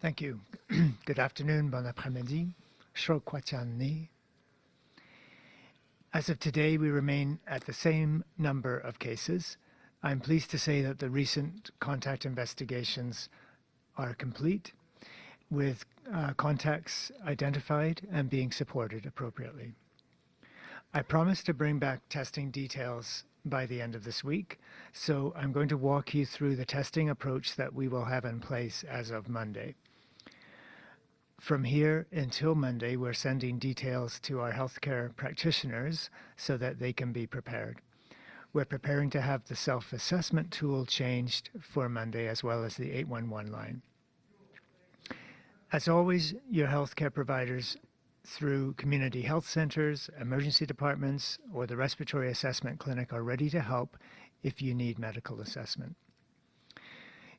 Thank you. Good afternoon, bon après-midi. Shrokwachanni. As of today, we remain at the same number of cases. I'm pleased to say that the recent contact investigations are complete, with contacts identified and being supported appropriately. I promised to bring back testing details by the end of this week, so I'm going to walk you through the testing approach that we will have in place as of Monday. From here until Monday, we're sending details to our healthcare practitioners so that they can be prepared. We're preparing to have the self-assessment tool changed for Monday, as well as the 811 line. As always, your healthcare providers through community health centers, emergency departments, or the respiratory assessment clinic are ready to help if you need medical assessment.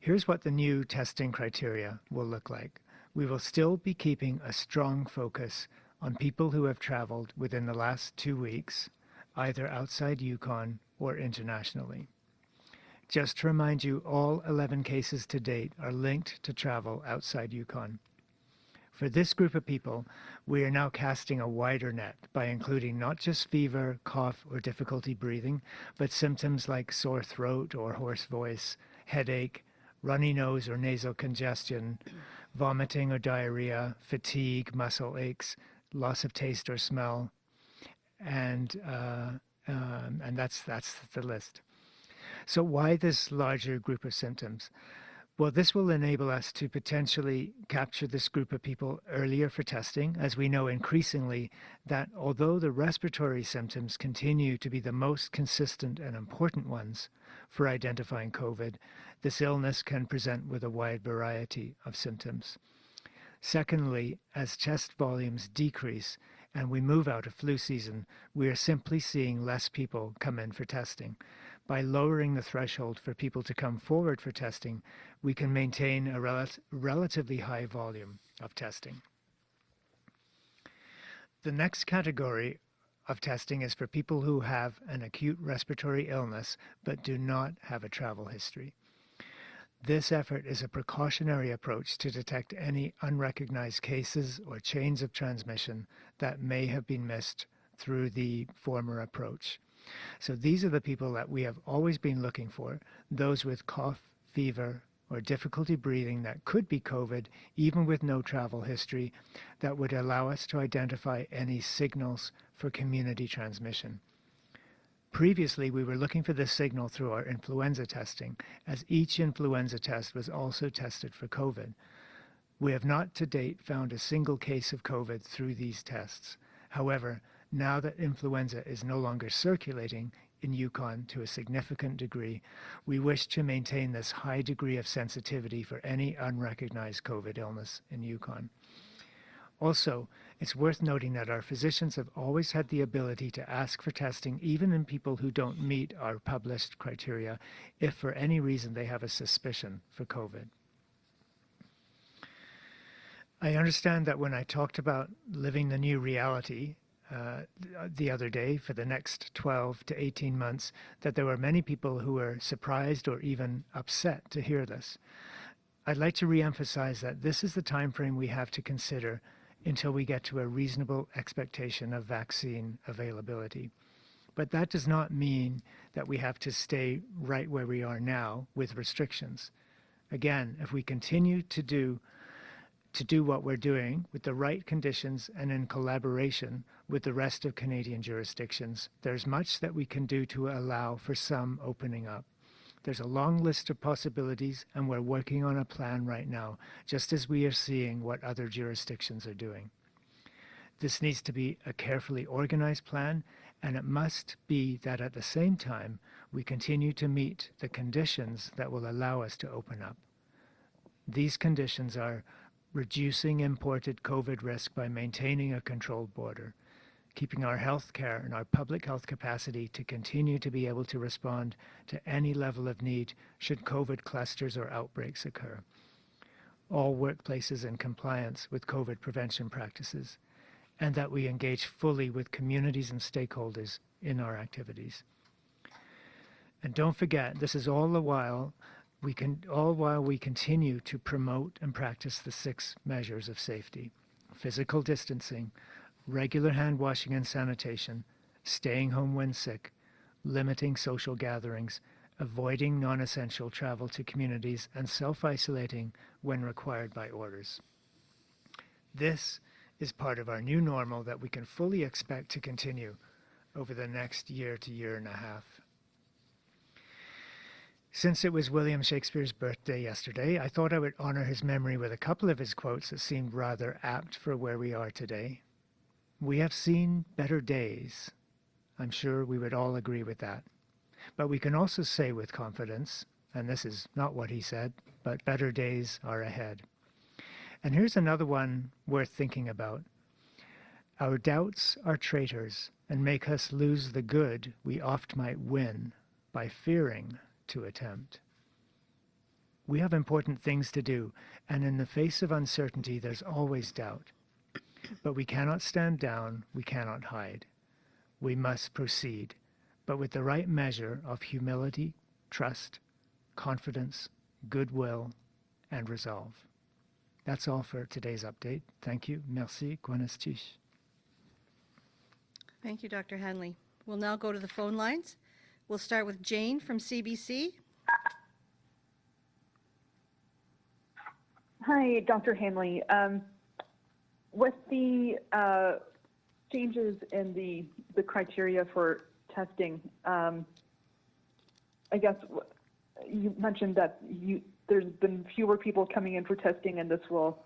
Here's what the new testing criteria will look like. We will still be keeping a strong focus on people who have traveled within the last 2 weeks, either outside Yukon or internationally. Just to remind you, all 11 cases to date are linked to travel outside Yukon. For this group of people, we are now casting a wider net by including not just fever, cough, or difficulty breathing, but symptoms like sore throat or hoarse voice, headache, runny nose or nasal congestion, vomiting or diarrhea, fatigue, muscle aches, loss of taste or smell, and that's the list. So why this larger group of symptoms? Well, this will enable us to potentially capture this group of people earlier for testing, as we know increasingly that although the respiratory symptoms continue to be the most consistent and important ones for identifying COVID, this illness can present with a wide variety of symptoms. Secondly, as test volumes decrease and we move out of flu season, we are simply seeing less people come in for testing. By lowering the threshold for people to come forward for testing, we can maintain a relatively high volume of testing. The next category of testing is for people who have an acute respiratory illness but do not have a travel history. This effort is a precautionary approach to detect any unrecognized cases or chains of transmission that may have been missed through the former approach. So these are the people that we have always been looking for, those with cough, fever, or difficulty breathing that could be COVID, even with no travel history, that would allow us to identify any signals for community transmission. Previously, we were looking for this signal through our influenza testing, as each influenza test was also tested for COVID. We have not to date found a single case of COVID through these tests. However, now that influenza is no longer circulating in Yukon to a significant degree, we wish to maintain this high degree of sensitivity for any unrecognized COVID illness in Yukon. Also, it's worth noting that our physicians have always had the ability to ask for testing even in people who don't meet our published criteria if for any reason they have a suspicion for COVID. I understand that when I talked about living the new reality the other day for the next 12 to 18 months, that there were many people who were surprised or even upset to hear this. I'd like to re-emphasize that this is the time frame we have to consider until we get to a reasonable expectation of vaccine availability. But that does not mean that we have to stay right where we are now with restrictions. Again, if we continue to do what we're doing with the right conditions and in collaboration with the rest of Canadian jurisdictions, there's much that we can do to allow for some opening up. There's a long list of possibilities, and we're working on a plan right now, just as we are seeing what other jurisdictions are doing. This needs to be a carefully organized plan, and it must be that at the same time, we continue to meet the conditions that will allow us to open up. These conditions are reducing imported COVID risk by maintaining a controlled border, keeping our health care and our public health capacity to continue to be able to respond to any level of need should COVID clusters or outbreaks occur. All workplaces in compliance with COVID prevention practices, and that we engage fully with communities and stakeholders in our activities. And don't forget, this is all the while all while we continue to promote and practice the 6 measures of safety: physical distancing, regular hand washing and sanitation, staying home when sick, limiting social gatherings, avoiding non-essential travel to communities, and self-isolating when required by orders. This is part of our new normal that we can fully expect to continue over the next year to year and a half. Since it was William Shakespeare's birthday yesterday, I thought I would honor his memory with a couple of his quotes that seemed rather apt for where we are today. We have seen better days. I'm sure we would all agree with that. But we can also say with confidence, and this is not what he said, but better days are ahead. And here's another one worth thinking about. Our doubts are traitors and make us lose the good we oft might win by fearing to attempt. We have important things to do, and in the face of uncertainty, there's always doubt. But we cannot stand down, we cannot hide. We must proceed, but with the right measure of humility, trust, confidence, goodwill, and resolve. That's all for today's update. Thank you. Merci. Gwenestish. Thank you, Dr. Hanley. We'll now go to the phone lines. We'll start with Jane from CBC. Hi, Dr. Hanley. With the changes in the criteria for testing, I guess you mentioned that there's been fewer people coming in for testing, and this will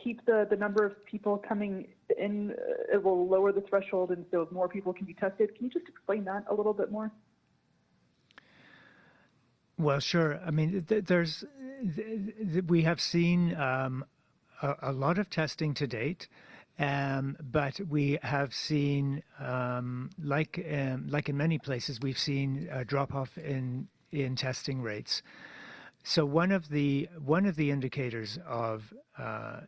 keep the number of people coming in. It will lower the threshold, and so more people can be tested. Can you just explain that a little bit more? Well, sure. I mean, we have seen a lot of testing to date, but we have seen, like in many places, we've seen a drop-off in testing rates. So one of the indicators of how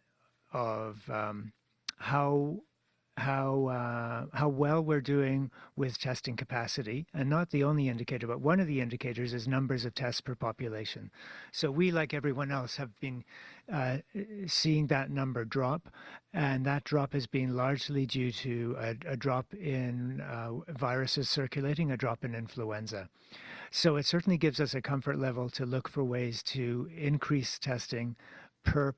well we're doing with testing capacity, and not the only indicator, but one of the indicators is numbers of tests per population. So we, like everyone else, have been seeing that number drop, and that drop has been largely due to a drop in viruses circulating, a drop in influenza. So it certainly gives us a comfort level to look for ways to increase testing per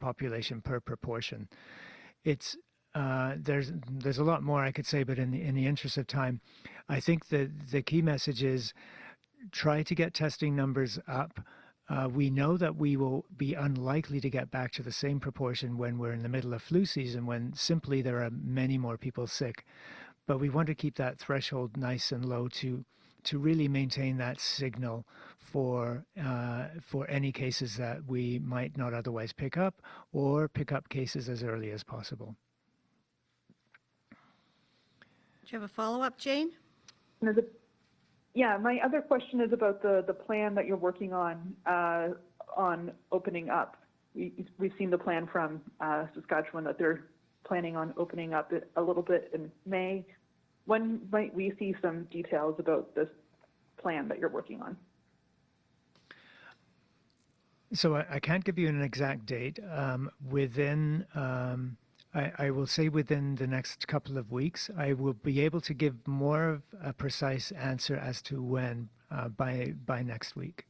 population, per proportion. It's there's a lot more I could say, but in the interest of time, I think that the key message is try to get testing numbers up. We know that we will be unlikely to get back to the same proportion when we're in the middle of flu season, when simply there are many more people sick. But we want to keep that threshold nice and low to really maintain that signal for any cases that we might not otherwise pick up, or pick up cases as early as possible. Do you have a follow-up, Jane? Yeah, my other question is about the plan that you're working on opening up. We've seen the plan from Saskatchewan that they're planning on opening up a little bit in May. When might we see some details about this plan that you're working on? So I can't give you an exact date. I will say within the next couple of weeks, I will be able to give more of a precise answer as to when by next week.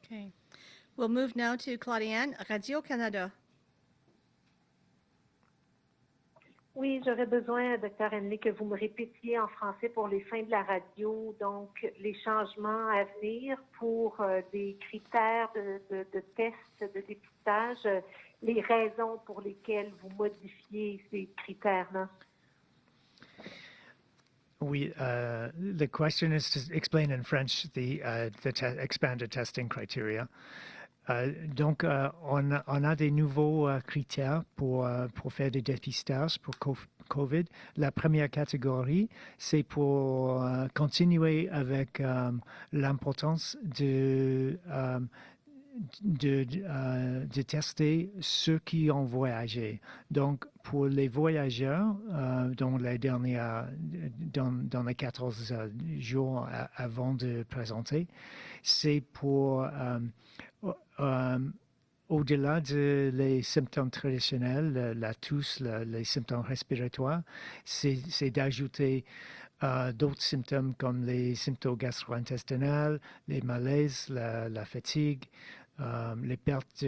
Okay. We'll move now to Claudiane, Radio-Canada. Oui, j'aurais besoin, Dr. Hanley, que vous me répétiez en français pour les fins de la radio, donc les changements à venir pour des critères de tests, de dépistage, les raisons pour lesquelles vous modifiez ces critères-là. Oui, the question is to explain in French the expanded testing criteria. Donc, on a des nouveaux critères pour faire des dépistages pour COVID. La première catégorie, c'est pour continuer avec l'importance de de tester ceux qui ont voyagé. Donc, pour les voyageurs, dans les 14 jours avant de présenter, c'est pour, au-delà les symptômes traditionnels, la toux, les symptômes respiratoires, c'est d'ajouter d'autres symptômes comme les symptômes gastro-intestinaux, les malaises, la fatigue, les pertes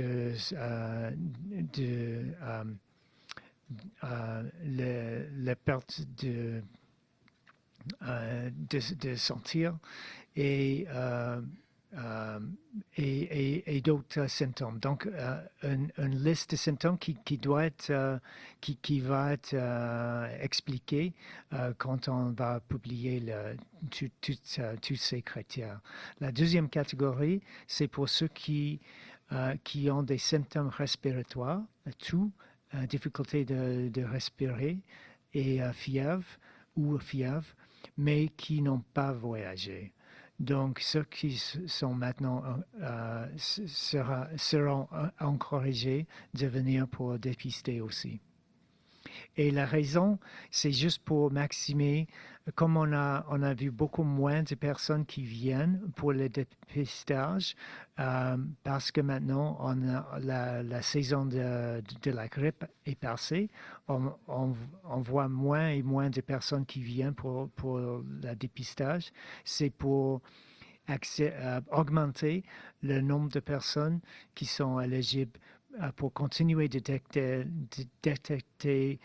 les pertes de sentir et, et d'autres symptômes. Donc, une liste de symptômes qui doit être, qui va être expliquée quand on va publier tous ces critères. La deuxième catégorie, c'est pour ceux qui ont des symptômes respiratoires, tout, difficulté de respirer et fièvre, mais qui n'ont pas voyagé. Donc, ceux qui sont maintenant seront encouragés de venir pour dépister aussi. Et la raison, c'est juste pour maximiser, comme on a vu beaucoup moins de personnes qui viennent pour le dépistage, parce que maintenant la saison de la grippe est passée, on voit moins et moins de personnes qui viennent pour le dépistage. C'est pour augmenter le nombre de personnes qui sont éligibles pour continuer de détecter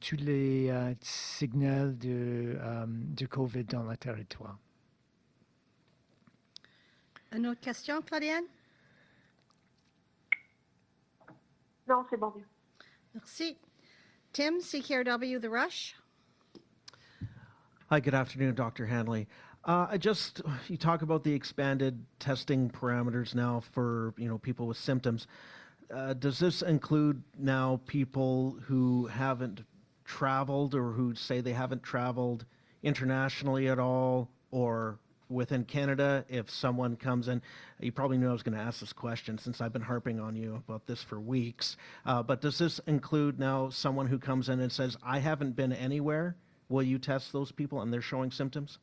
tous les signaux de COVID dans le territoire. Une autre question, Claudiane? Non, c'est bon. Merci. Tim, CKRW, The Rush. Hi, good afternoon, Dr. Hanley. You talk about the expanded testing parameters now for, people with symptoms. Does this include now people who haven't traveled or who say they haven't traveled internationally at all or within Canada? If someone comes in, you probably knew I was going to ask this question since I've been harping on you about this for weeks. But does this include now someone who comes in and says, I haven't been anywhere? Will you test those people and they're showing symptoms?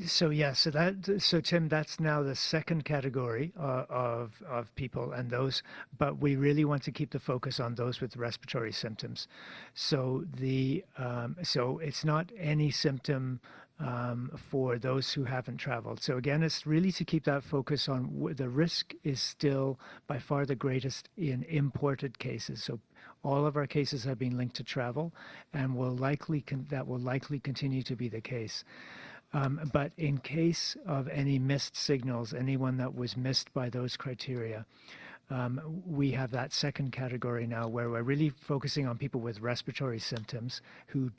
So Tim, that's now the second category of people and those, but we really want to keep the focus on those with respiratory symptoms. So so it's not any symptom for those who haven't traveled. So again, it's really to keep that focus on the risk is still by far the greatest in imported cases. So all of our cases have been linked to travel, and that will likely continue to be the case. But in case of any missed signals, anyone that was missed by those criteria, we have that second category now where we're really focusing on people with respiratory symptoms who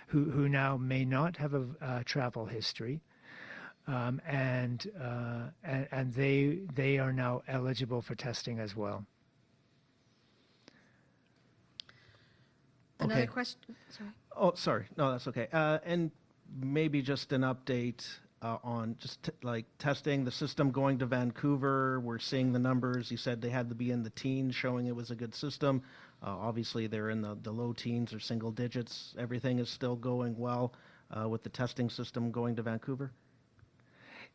who now may not have a travel history, and they are now eligible for testing as well. Another Okay. question? Sorry. Oh, sorry. No, that's okay. And maybe just an update on just testing the system going to Vancouver. We're seeing the numbers. You said they had to be in the teens, showing it was a good system. Obviously, they're in the low teens or single digits. Everything is still going well with the testing system going to Vancouver.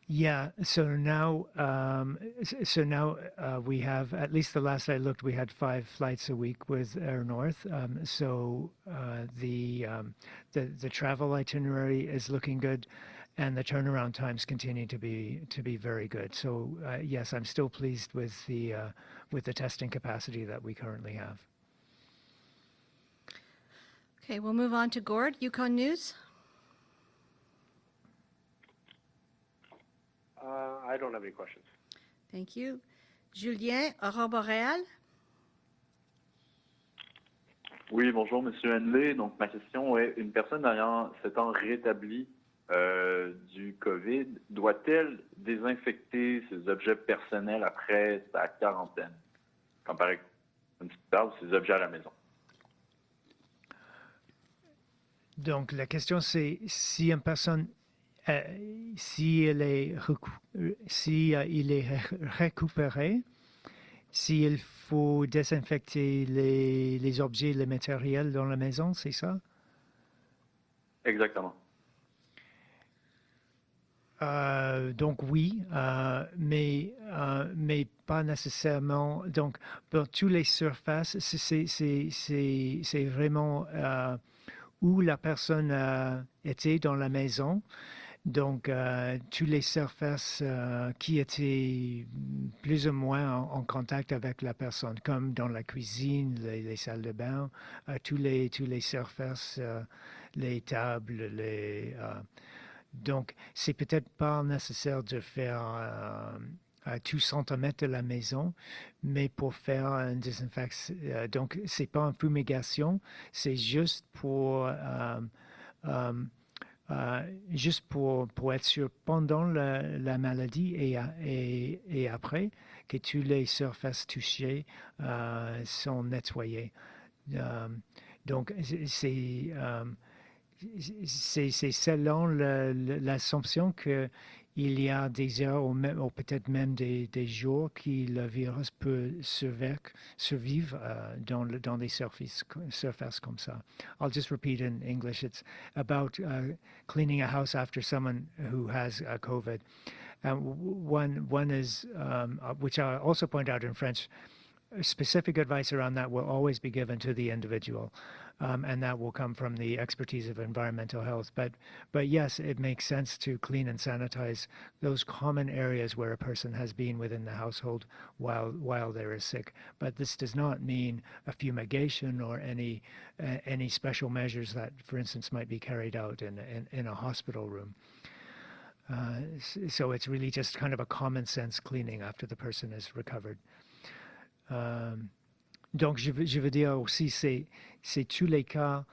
Yeah, so now we have, at least the last I looked, we had 5 flights a week with Air North. The travel itinerary is looking good, and the turnaround times continue to be very good. So yes, I'm still pleased with the testing capacity that we currently have. Okay, we'll move on to Gord, Yukon News. I don't have any questions. Thank you. Julien, Aurore Boréale. Oui, bonjour, Monsieur Hanley. Donc, ma question est, une personne ayant s'étant rétablie du COVID, doit-elle désinfecter ses objets personnels après sa quarantaine, comme par exemple ses objets à la maison? Donc, la question, c'est si une personne si il est récupéré, s'il faut désinfecter les objets, les matériels dans la maison, c'est ça? Exactement. Donc oui, mais pas nécessairement. Donc pour toutes les surfaces, c'est vraiment où la personne était dans la maison. Donc toutes les surfaces qui étaient plus ou moins en contact avec la personne, comme dans la cuisine, les salles de bain, tous les surfaces, les tables, donc, c'est peut-être pas nécessaire de faire à tout centimètre de la maison, mais pour faire une désinfection, donc c'est pas une fumigation, c'est euh, juste pour être sûr pendant la maladie et après que toutes les surfaces touchées sont nettoyées. Euh, donc, c'est selon l'assumption qu'il y a des heures ou peut-être même des jours que le virus peut survivre dans des surfaces comme ça. I'll just repeat in English. It's about cleaning a house after someone who has COVID. One is, which I also point out in French, specific advice around that will always be given to the individual. And that will come from the expertise of environmental health. But yes, it makes sense to clean and sanitize those common areas where a person has been within the household while they're sick. But this does not mean a fumigation or any special measures that, for instance, might be carried out in a hospital room. So it's really just kind of a common sense cleaning after the person is recovered. Donc, je veux dire aussi, c'est tous les cas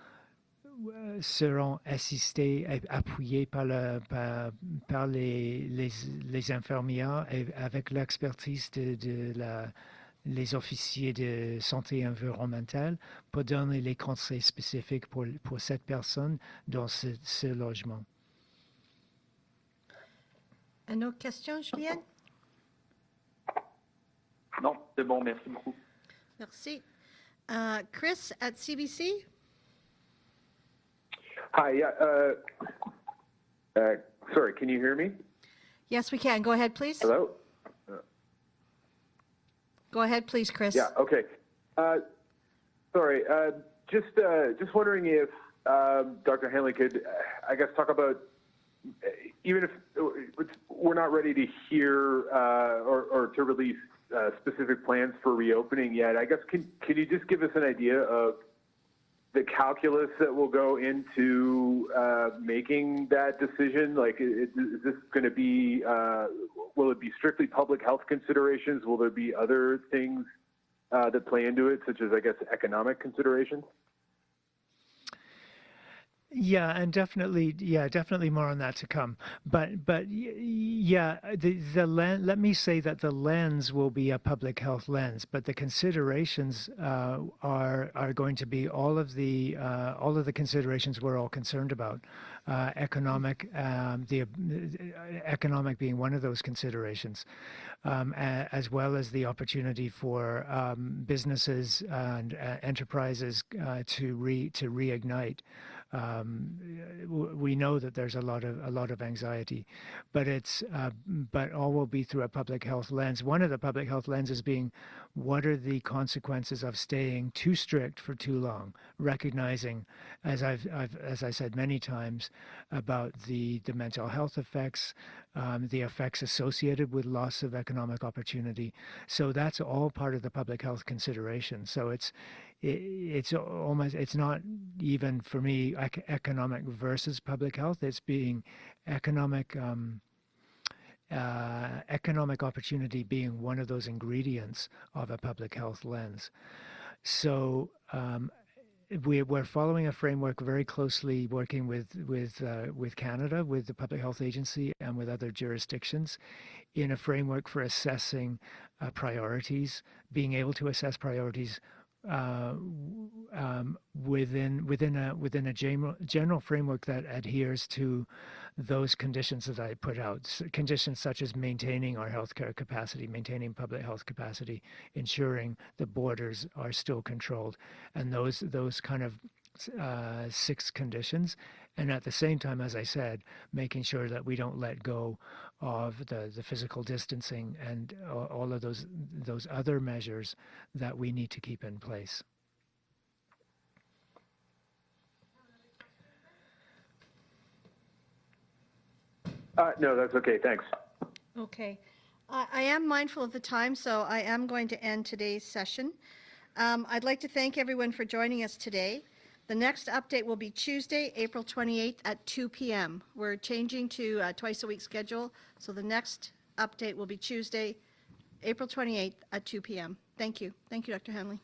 seront assistés et appuyés par les infirmières et avec l'expertise les officiers de santé environnementale pour donner les conseils spécifiques pour cette personne dans ce logement. Une autre question, Julienne? Non, c'est bon, merci beaucoup. Merci. Chris at CBC? Hi, yeah, sorry, can you hear me? Yes, we can. Go ahead, please. Hello? Go ahead, please, Chris. Yeah, okay. Sorry, just wondering if Dr. Hanley could, I guess, talk about, even if we're not ready to hear or to release specific plans for reopening yet, I guess, can you just give us an idea of the calculus that will go into making that decision? Like, is this going to be, will it be strictly public health considerations? Will there be other things that play into it, such as, I guess, economic considerations? Yeah, and definitely more on that to come. But yeah, the lens, let me say that the lens will be a public health lens, but the considerations are going to be all of the considerations we're all concerned about. Economic, the economic being one of those considerations, as well as the opportunity for businesses and enterprises to reignite. We know that there's a lot of anxiety, but but all will be through a public health lens. One of the public health lenses being, what are the consequences of staying too strict for too long? Recognizing, as I said many times, about the mental health effects, the effects associated with loss of economic opportunity. So that's all part of the public health consideration. So it's not even for me economic versus public health. It's being economic opportunity being one of those ingredients of a public health lens. So we're following a framework very closely, working with Canada, with the Public Health Agency, and with other jurisdictions, in a framework for assessing priorities, being able to assess priorities within a general framework that adheres to those conditions that I put out. Conditions such as maintaining our healthcare capacity, maintaining public health capacity, ensuring the borders are still controlled, and those kind of 6 conditions. And at the same time, as I said, making sure that we don't let go of the physical distancing and all of those other measures that we need to keep in place. No, that's okay. Thanks. Okay. I am mindful of the time, so I am going to end today's session. I'd like to thank everyone for joining us today. The next update will be Tuesday, April 28th at 2 p.m. We're changing to a twice-a-week schedule, so the next update will be Tuesday, April 28th at 2 p.m. Thank you. Thank you, Dr. Hanley.